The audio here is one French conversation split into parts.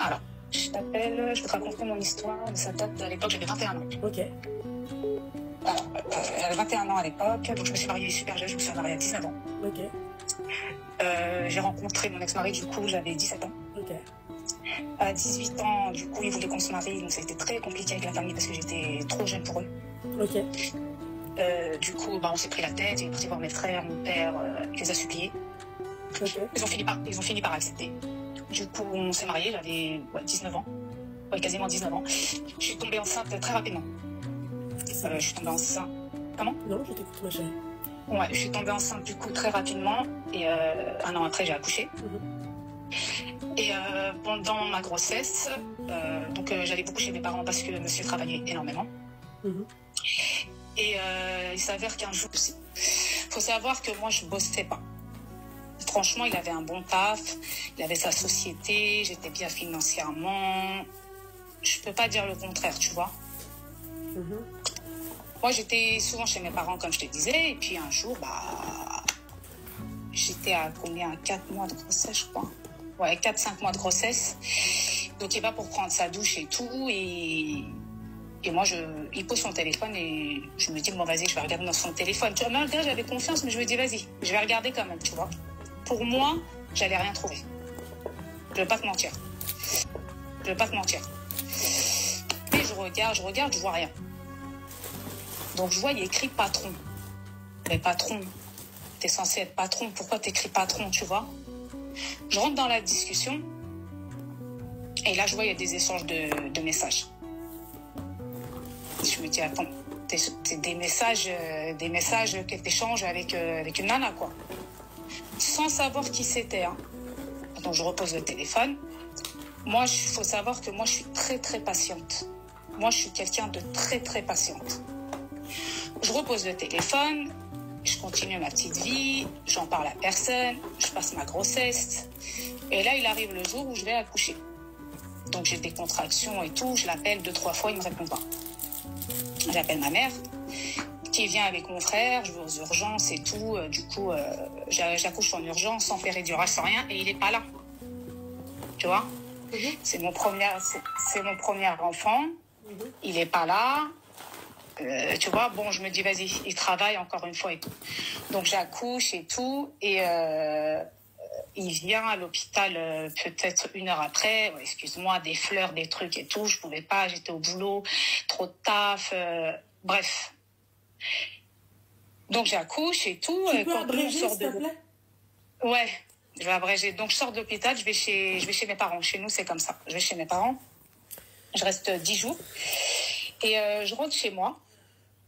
Alors, je t'appelle, je vais te raconter mon histoire, mais ça date de l'époque, j'avais 21 ans. Ok. Alors, j'avais 21 ans à l'époque, donc je me suis mariée super jeune, je me suis mariée à 19 ans. Ok. J'ai rencontré mon ex-mari, du coup, j'avais 17 ans. Ok. À 18 ans, du coup, ils voulaient qu'on se marie, donc ça a été très compliqué avec la famille parce que j'étais trop jeune pour eux. Ok. Du coup, on s'est pris la tête, j'ai parti voir mes frères, mon père, il les a suppliés. Ok. Ils ont fini par accepter. Du coup, on s'est mariés, j'avais 19 ans. Ouais, quasiment 19 ans. Je suis tombée enceinte très rapidement. Je suis tombée enceinte. Comment? Non, je t'écoute, ma chérie. Ouais, je suis tombée enceinte du coup très rapidement et un an après j'ai accouché. Et pendant ma grossesse, j'allais beaucoup chez mes parents parce que monsieur travaillait énormément. Et il s'avère qu'un jour, faut savoir que moi je bossais pas. Franchement, il avait un bon taf, il avait sa société, j'étais bien financièrement. Je peux pas dire le contraire, tu vois. Moi, j'étais souvent chez mes parents, comme je te disais, et puis un jour, j'étais à combien? 4 mois de grossesse, je crois. Ouais, 4-5 mois de grossesse. Donc, il va pour prendre sa douche et tout, et moi, il pose son téléphone, et je me dis, bon, vas-y, je vais regarder dans son téléphone. Tu vois, malgré, j'avais confiance, mais je me dis, vas-y, je vais regarder quand même, tu vois. Pour moi, j'allais rien trouver. Je vais pas te mentir. Mais je regarde, je vois rien. Donc, je vois, il y a écrit patron. Mais patron, t'es censé être patron. Pourquoi t'écris patron, tu vois? Je rentre dans la discussion. Et là, je vois, il y a des échanges de messages. Je me dis, attends, c'est des messages que t'échanges avec une nana, quoi. Sans savoir qui c'était, hein. Donc, je repose le téléphone. Moi, il faut savoir que moi, je suis très, très patiente. Moi, je suis quelqu'un de très, très patiente. Je repose le téléphone, je continue ma petite vie, j'en parle à personne, je passe ma grossesse. Et là, il arrive le jour où je vais accoucher. Donc, j'ai des contractions et tout, je l'appelle 2-3 fois, il ne me répond pas. J'appelle ma mère, qui vient avec mon frère, je vais aux urgences et tout. Du coup, j'accouche en urgence, sans péridurale, sans rien, et il n'est pas là. Tu vois? C'est mon premier enfant, il n'est pas là. Tu vois, bon, je me dis, vas-y, il travaille encore une fois et tout. Donc, j'accouche et tout, et il vient à l'hôpital peut-être 1 heure après. Ouais, excuse-moi, des fleurs, des trucs et tout. Je pouvais pas, j'étais au boulot, trop de taf, bref. Donc, j'accouche et tout. Tu peux abréger, s'il te plaît? Ouais, je vais abréger. Donc, je sors de l'hôpital, je vais chez mes parents. Chez nous, c'est comme ça. Je vais chez mes parents. Je reste 10 jours. Et je rentre chez moi.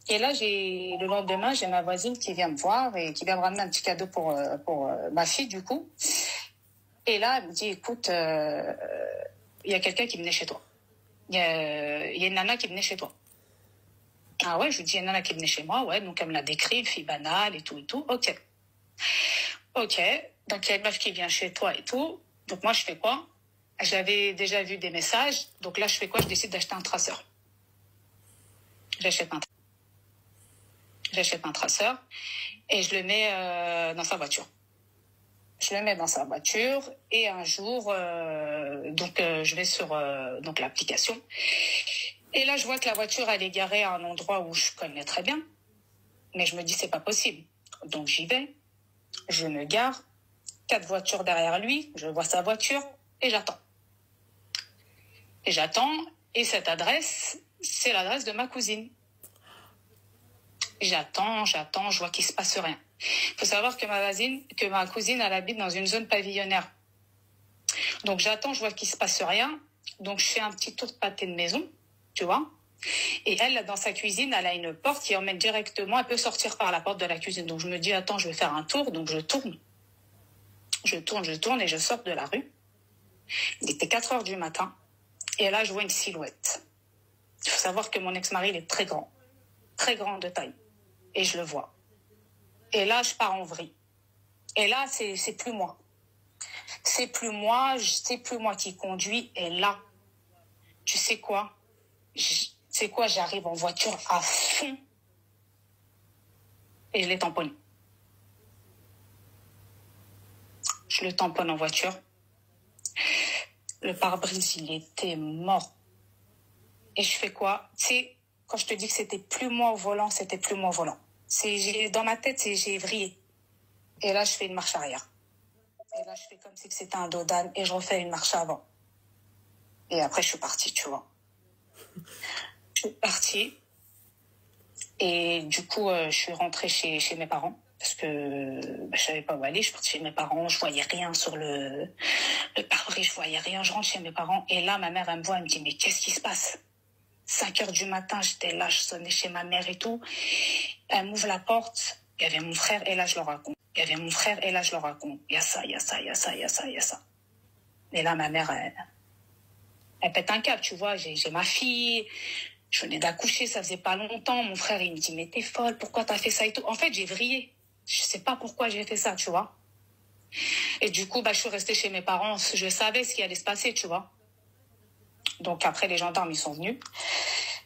Et là, le lendemain, j'ai ma voisine qui vient me voir et qui vient me ramener un petit cadeau pour ma fille, du coup. Et là, elle me dit, écoute, il y a quelqu'un qui venait chez toi. Il y a une nana qui venait chez toi. Ah ouais, je lui dis, il y a une nana qui venait chez moi, ouais. Donc, elle me l'a décrit, une fille banale et tout et tout. Ok. Donc, il y a une meuf qui vient chez toi et tout. Donc, moi, je fais quoi? J'avais déjà vu des messages. Donc là, je fais quoi? Je décide d'acheter un traceur. J'achète un traceur et je le mets dans sa voiture. Je le mets dans sa voiture et un jour, je vais sur l'application. Et là, je vois que la voiture, elle est garée à un endroit où je connais très bien. Mais je me dis, c'est pas possible. Donc, j'y vais. Je me gare. 4 voitures derrière lui. Je vois sa voiture et j'attends. Et cette adresse, c'est l'adresse de ma cousine. J'attends, je vois qu'il se passe rien. Il faut savoir que ma cousine, elle habite dans une zone pavillonnaire. Donc j'attends, je vois qu'il se passe rien. Donc je fais un petit tour de pâté de maison, tu vois. Et elle, dans sa cuisine, elle a une porte qui emmène directement, elle peut sortir par la porte de la cuisine. Donc je me dis, attends, je vais faire un tour. Donc je tourne. Je tourne et je sors de la rue. Il était 4 heures du matin. Et là, je vois une silhouette. Il faut savoir que mon ex-mari, il est très grand de taille. Et je le vois. Et là, je pars en vrille. Et là, c'est plus moi. C'est plus moi qui conduis. Et là, tu sais quoi? J'arrive en voiture à fond. Et je l'ai tamponné. Je le tamponne en voiture. Le pare-brise, il était mort. Et je fais quoi? Tu sais, quand je te dis que c'était plus moi au volant, c'était plus moi au volant. Dans ma tête, j'ai vrillé. Et là, je fais une marche arrière. Et là, je fais comme si c'était un dos d'âne et je refais une marche avant. Et après, je suis partie, tu vois. Je suis partie. Et du coup, je suis rentrée chez mes parents. Parce que je savais pas où aller. Je suis partie chez mes parents. Je voyais rien sur le pare-brise. Je voyais rien. Je rentre chez mes parents. Et là, ma mère, elle me voit. Elle me dit, mais qu'est-ce qui se passe? 5 heures du matin, j'étais là. Je sonnais chez ma mère et tout. Elle m'ouvre la porte. Il y avait mon frère. Et là, je leur raconte. Il y avait mon frère. Et là, je leur raconte. Il y a ça, il y a ça, il y a ça, il y a ça, il y a ça. Et là, ma mère, elle pète un câble, tu vois. J'ai ma fille. Je venais d'accoucher, ça faisait pas longtemps. Mon frère, il me dit, mais t'es folle, pourquoi t'as fait ça et tout. En fait, j'ai vrillé. Je sais pas pourquoi j'ai fait ça, tu vois. Et du coup, je suis restée chez mes parents. Je savais ce qui allait se passer, tu vois. Donc après, les gendarmes, ils sont venus.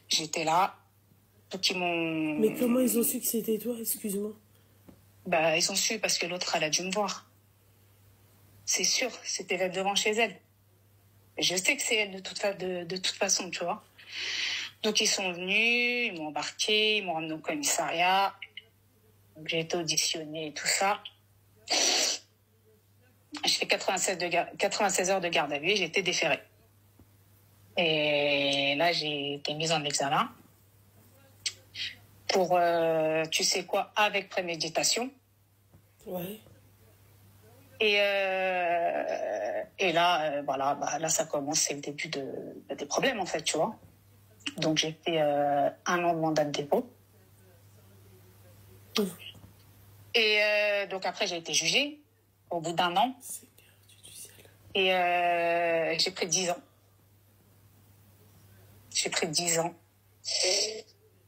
J'étais là. Donc ils m'ont... Mais comment ils ont su que c'était toi, excuse-moi? Ils ont su parce que l'autre, elle a dû me voir. C'est sûr, c'était devant chez elle. Je sais que c'est elle de toute façon, tu vois. Donc ils sont venus, ils m'ont embarqué, ils m'ont ramené au commissariat. Donc, j'ai été auditionnée et tout ça. J'ai fait 96 heures de garde à vue et j'ai été déférée. Et là, j'ai été mise en examen pour, tu sais quoi, avec préméditation. Ouais. Et là, là, ça commence, c'est le début des problèmes, en fait, tu vois. Donc, j'ai fait 1 an de mandat de dépôt. Et donc, après, j'ai été jugée au bout d'1 an. Et j'ai pris 10 ans. J'ai pris 10 ans.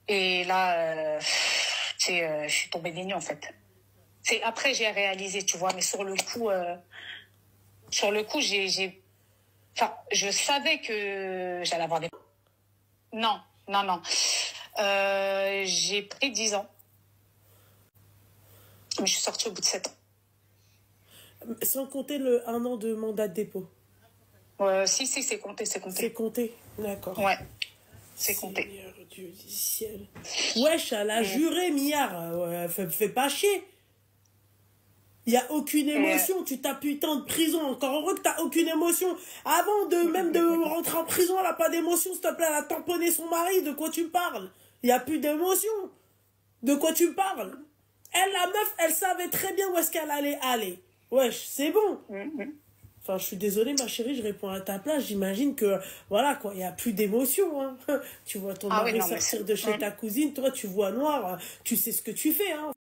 Et là, je suis tombée des nues, en fait. Après, j'ai réalisé, tu vois, mais sur le coup, je savais que j'allais avoir des... Non. J'ai pris 10 ans. Mais je suis sortie au bout de 7 ans. Sans compter le 1 an de mandat de dépôt. Si, c'est compté. C'est compté, d'accord. Ouais, c'est compté. Seigneur Dieu du ciel. Wesh, elle a juré, Miard. Fais pas chier. Il n'y a aucune émotion. Tu t'appuies tant de prison. Encore heureux que tu n'as aucune émotion. Avant même de rentrer en prison, elle n'a pas d'émotion. S'il te plaît, elle a tamponné son mari. De quoi tu me parles? Il n'y a plus d'émotion. De quoi tu me parles? Elle, la meuf, elle savait très bien où est-ce qu'elle allait aller. Wesh, c'est bon. Enfin, je suis désolée, ma chérie, je réponds à ta place. J'imagine que, voilà, quoi, il n'y a plus d'émotion. Hein. Tu vois ton mari sortir de chez ta cousine. Toi, tu vois noir. Tu sais ce que tu fais, hein.